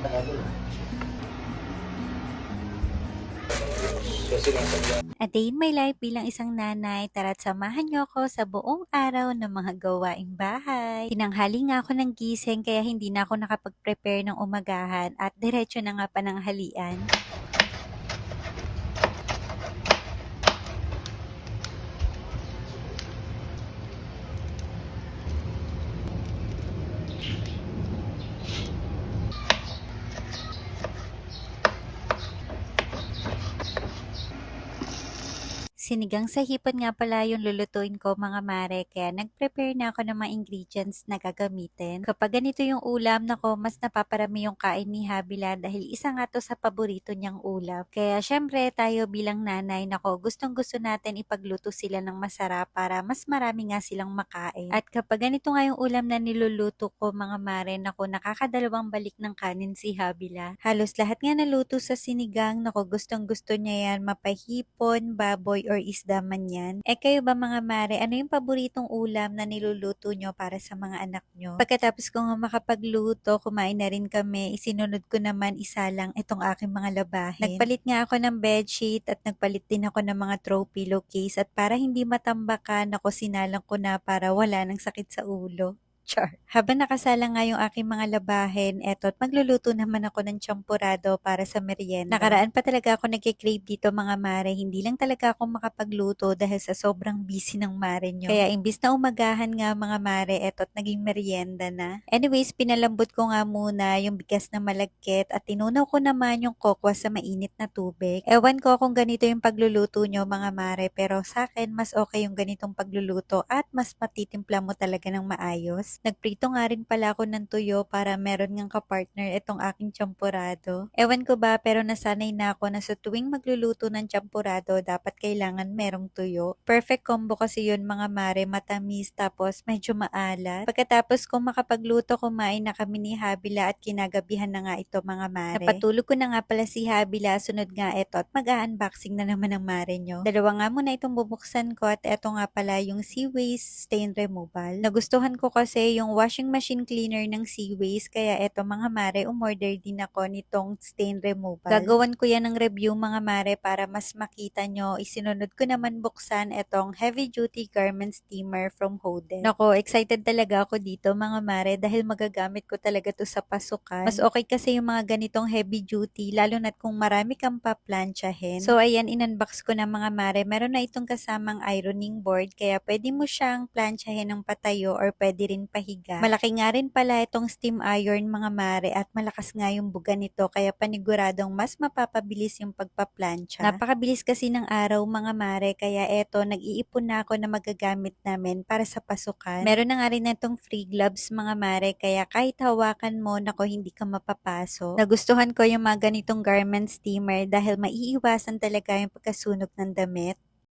A day in my life bilang isang nanay, tara't samahan niyo ako sa buong araw ng mga gawaing bahay. Tinanghali nga ako ng gising kaya hindi na ako nakapag-prepare ng umagahan at diretso na nga pananghalian. Sinigang sa hipon nga pala yung lulutuin ko mga mare, kaya nag-prepare na ako ng mga ingredients na gagamitin. Kapag ganito yung ulam, nako, mas napaparami yung kain ni Habila dahil isa nga to sa paborito niyang ulam. Kaya syempre tayo bilang nanay, nako, gustong gusto natin ipagluto sila ng masarap para mas marami nga silang makain. At kapag ganito nga yung ulam na niluluto ko mga mare, nako, nakakadalawang balik ng kanin si Habila. Halos lahat nga naluto sa sinigang, nako, gustong gusto niya yan, mapahipon, baboy, or isda man yan. Kayo ba mga mare, ano yung paboritong ulam na niluluto nyo para sa mga anak nyo? Pagkatapos ko nga makapagluto, kumain na rin kami, isinunod ko naman isa lang itong aking mga labahin. Nagpalit nga ako ng bedsheet at nagpalit din ako ng mga throw pillowcase at para hindi matambakan, ako sinalang ko na para wala nang sakit sa ulo. Char. Habang nakasala nga yung aking mga labahin, eto, at magluluto naman ako ng champurado para sa merienda. Nakaraan pa talaga ako nagkikrave dito mga mare, hindi lang talaga ako makapagluto dahil sa sobrang busy ng mare nyo. Kaya imbis na umagahan nga mga mare, eto, at naging merienda na. Anyways, pinalambot ko nga muna yung bigas na malagkit at tinunaw ko naman yung kokwa sa mainit na tubig. Ewan ko kung ganito yung pagluluto nyo mga mare, pero sa akin mas okay yung ganitong pagluluto at mas matitimpla mo talaga ng maayos. Nagprito nga rin pala ako ng tuyo para meron ngang kapartner itong aking champurado. Ewan ko ba, pero nasanay na ako na sa tuwing magluluto ng champurado, dapat kailangan merong tuyo. Perfect combo kasi yun mga mare, matamis tapos medyo maalat. Pagkatapos kong makapagluto, kumain na kami ni Habila at kinagabihan na nga ito mga mare. Napatulog ko na nga pala si Habila, sunod nga ito at mag-unboxing na naman ng mare nyo. Dalawa nga muna itong bubuksan ko at ito nga pala yung Seaways Stain Removal. Nagustuhan ko kasi yung washing machine cleaner ng Seaways, kaya eto mga mare, umorder din ako nitong stain removal. Gagawan ko yan ng review mga mare para mas makita nyo. Isinunod ko naman buksan etong heavy duty garment steamer from Hoden. Nako, excited talaga ako dito mga mare dahil magagamit ko talaga to sa pasukan. Mas okay kasi yung mga ganitong heavy duty, lalo na't kung marami kang paplansyahin. So ayan, in-unbox ko na mga mare. Meron na itong kasamang ironing board, kaya pwede mo siyang plansyahin ng patayo or pwede rin pahiga. Malaki nga rin pala itong steam iron mga mare at malakas nga yung buga nito, kaya paniguradong mas mapapabilis yung pagpaplansya. Napakabilis kasi ng araw mga mare, kaya eto, nag-iipon na ako na magagamit namin para sa pasukan. Meron na nga rin itong free gloves mga mare, kaya kahit hawakan mo, nako, hindi ka mapapaso. Nagustuhan ko yung mga ganitong garment steamer dahil maiiwasan talaga yung pagkasunog ng damit.